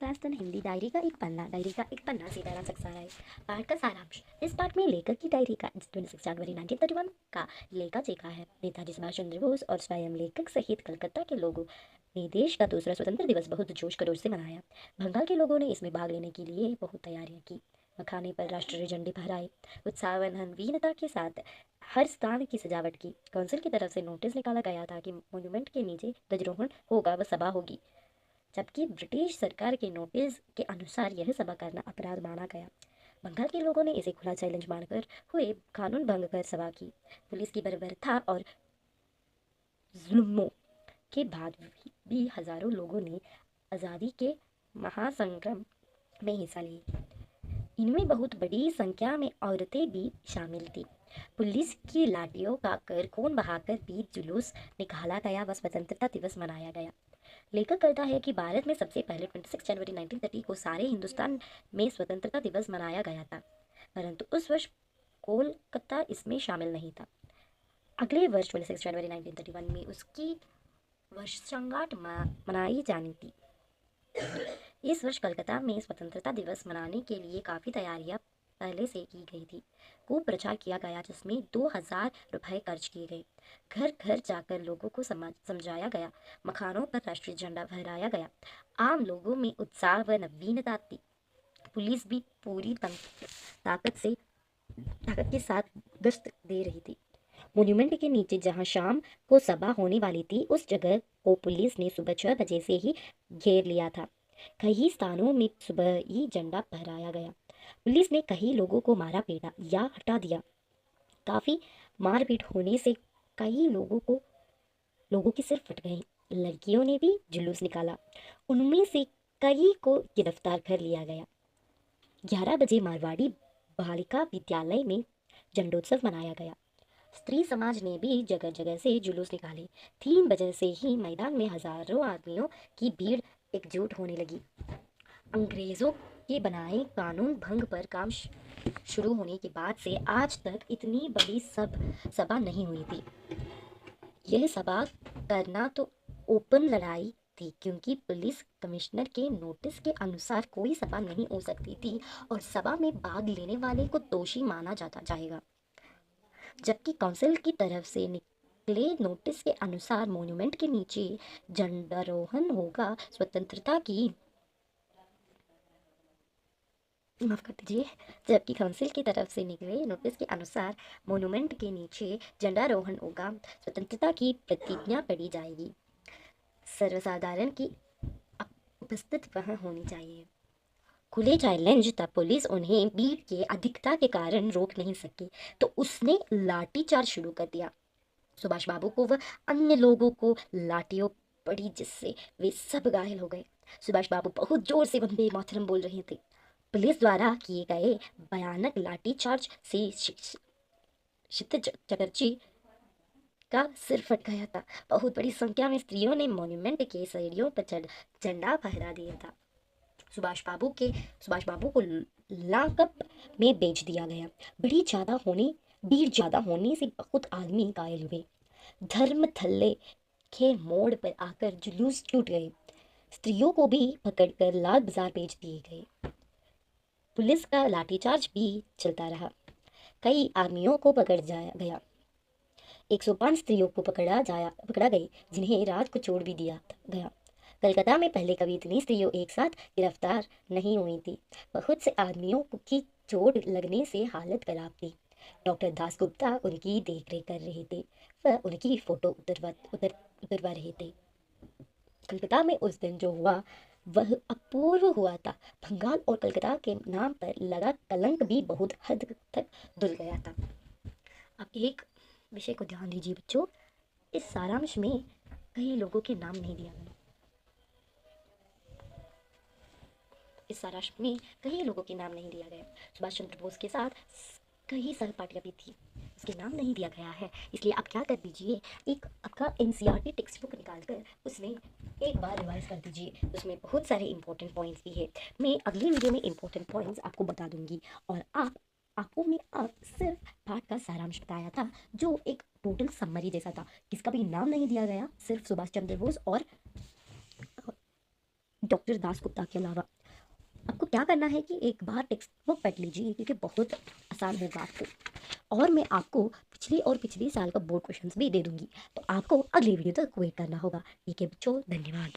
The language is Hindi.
क्लास 10 हिंदी डायरी का एक पन्ना सीताराम सक्सेना राय। पाठ का सारांश। इस पाठ में लेखक की डायरी का 26 जनवरी 1931 का लेखा जोखा है। नेताजी सुभाष चंद्र बोस और स्वयं लेखक सहित कलकत्ता के लोगों ने देश का दूसरा स्वतंत्र दिवस बहुत जोश खरोश से मनाया। बंगाल के लोगों ने इसमें भाग लेने के लिए बहुत तैयारियां की। मखाने पर राष्ट्रीय झंडे फहराए, उत्साह नवीनता के साथ हर स्थान की सजावट की। काउंसिल की तरफ से नोटिस निकाला गया था कि मॉन्यूमेंट के नीचे ध्वजारोहण होगा व सभा होगी, जबकि ब्रिटिश सरकार के नोटिस के अनुसार यह सभा करना अपराध माना गया। बंगाल के लोगों ने इसे खुला चैलेंज मानकर हुए कानून भंग कर सभा की। पुलिस की बर्बरता और जुल्मों के बाद भी हजारों लोगों ने आज़ादी के महासंग्राम में हिस्सा लिया। इनमें बहुत बड़ी संख्या में औरतें भी शामिल थीं। पुलिस की लाठियों का खून बहाकर भी जुलूस निकाला गया व स्वतंत्रता दिवस मनाया गया। लेखक कहता है कि भारत में सबसे पहले 26 जनवरी 1930 को सारे हिंदुस्तान में स्वतंत्रता दिवस मनाया गया था, परंतु उस वर्ष कोलकाता इसमें शामिल नहीं था। अगले वर्ष 26 जनवरी 1931 में उसकी वर्षगांठ मनाई जानी थी। इस वर्ष कलकत्ता में स्वतंत्रता दिवस मनाने के लिए काफ़ी तैयारियां पहले से की गई थी। खूब प्रचार किया गया, जिसमें 2000 रुपए खर्च किए गए। घर घर जाकर लोगों को समझाया गया। मखानों पर राष्ट्रीय झंडा फहराया गया। आम लोगों में उत्साह व नवीनता थी। पुलिस भी पूरी ताकत के साथ गश्त दे रही थी। मॉन्यूमेंट के नीचे जहां शाम को सभा होने वाली थी, उस जगह को पुलिस ने सुबह 6 बजे से ही घेर लिया था। कई स्थानों में सुबह ही झंडा फहराया गया। पुलिस ने कई लोगों को मारा पीटा या हटा दिया। काफी मारपीट होने से कई लोगों के सिर फट गए। लड़कियों ने भी जुलूस निकाला। उनमें से कई को गिरफ्तार कर लिया गया। 11 बजे मारवाड़ी बालिका विद्यालय में झंडोत्सव मनाया गया। स्त्री समाज ने भी जगह जगह से जुलूस निकाले। 3 बजे से ही मैदान में हजारों आदमियों की भीड़ एकजुट होने लगी। अंग्रेजों के बनाए कानून भंग पर काम शुरू होने के बाद से आज तक इतनी बड़ी सभा नहीं हुई थी। यह सभा करना तो ओपन लड़ाई थी, क्योंकि पुलिस कमिश्नर के नोटिस के अनुसार कोई सभा नहीं हो सकती थी और सभा में भाग लेने वाले को दोषी माना जाएगा। जबकि काउंसिल की तरफ से निकले नोटिस के अनुसार मॉन्यूमेंट के नीचे झंडारोहण होगा, माफ कर दीजिए। जबकि काउंसिल की तरफ से निकले नोटिस के अनुसार मॉन्यूमेंट के नीचे झंडारोहण होगा, स्वतंत्रता की प्रतिज्ञा पढ़ी जाएगी, सर्वसाधारण की उपस्थित वहां होनी चाहिए। खुले चैलेंज था। पुलिस उन्हें भीड़ के अधिकता के कारण रोक नहीं सकी, तो उसने लाठीचार्ज शुरू कर दिया। सुभाष बाबू को व अन्य लोगों को लाठियों पड़ी, जिससे वे सब घायल हो गए। सुभाष बाबू बहुत जोर से वंदे मातरम बोल रहे थे। पुलिस द्वारा किए गए भयानक लाठीचार्ज से क्षितिज चटर्जी का सिर फट गया था। बहुत बड़ी संख्या में स्त्रियों ने मॉन्यूमेंट के सीढ़ियों पर झंडा फहरा दिया था। सुभाष बाबू को लॉकअप में बेच दिया गया। भीड़ ज्यादा होने से बहुत आदमी घायल हुए। धर्मथल्ले के मोड़ पर आकर जुलूस टूट गए। स्त्रियों को भी पकड़कर लाल बाजार भेज दिए गए। पुलिस का लाठीचार्ज भी चलता रहा। कई आदमियों को पकड़ जाया गया। 105 स्त्रियों को पकड़ा गई, जिन्हें रात को छोड़ भी दिया गया। कलकत्ता में पहले कभी इतनी स्त्रियों एक साथ गिरफ्तार नहीं हुई थी। बहुत से आदमियों की चोट लगने से हालत खराब थी। डॉक्टर दासगुप्ता उनकी देखरेख कर रहे थे। वह उनकी फोटो उतरवा रहे थे। कलकत्ता में उस दिन जो हुआ वह अपूर्व हुआ था। बंगाल और कलकत्ता के नाम पर लगा कलंक भी बहुत हद तक धुल गया था। अब एक विषय को ध्यान दीजिए बच्चों, इस सारांश में कई लोगों के नाम नहीं दिया गया। इस सारांश में कई लोगों के नाम नहीं दिया गया। सुभाष चंद्र बोस के साथ कई सहपाठियां भी थी, उसके नाम नहीं दिया गया है। इसलिए आप क्या कर दीजिए, एक आपका एनसीईआरटी टेक्स्ट बुक निकाल कर उसमें एक बार रिवाइज कर दीजिए। उसमें बहुत सारे इंपॉर्टेंट पॉइंट्स भी है। मैं अगली वीडियो में इंपॉर्टेंट पॉइंट्स आपको बता दूंगी। और आपको मैं अब सिर्फ पाठ का सारांश बताया था, जो एक टोटल समरी जैसा था। किसका भी नाम नहीं दिया गया, सिर्फ सुभाष चंद्र बोस और डॉक्टर दास गुप्ता के अलावा। आपको क्या करना है कि एक बार टेक्स्ट बुक पढ़ लीजिए, क्योंकि बहुत आसान होगा आपको। और मैं आपको पिछले और पिछले साल का बोर्ड क्वेश्चंस भी दे दूंगी, तो आपको अगली वीडियो तक वेट करना होगा। ठीक है बच्चों, धन्यवाद।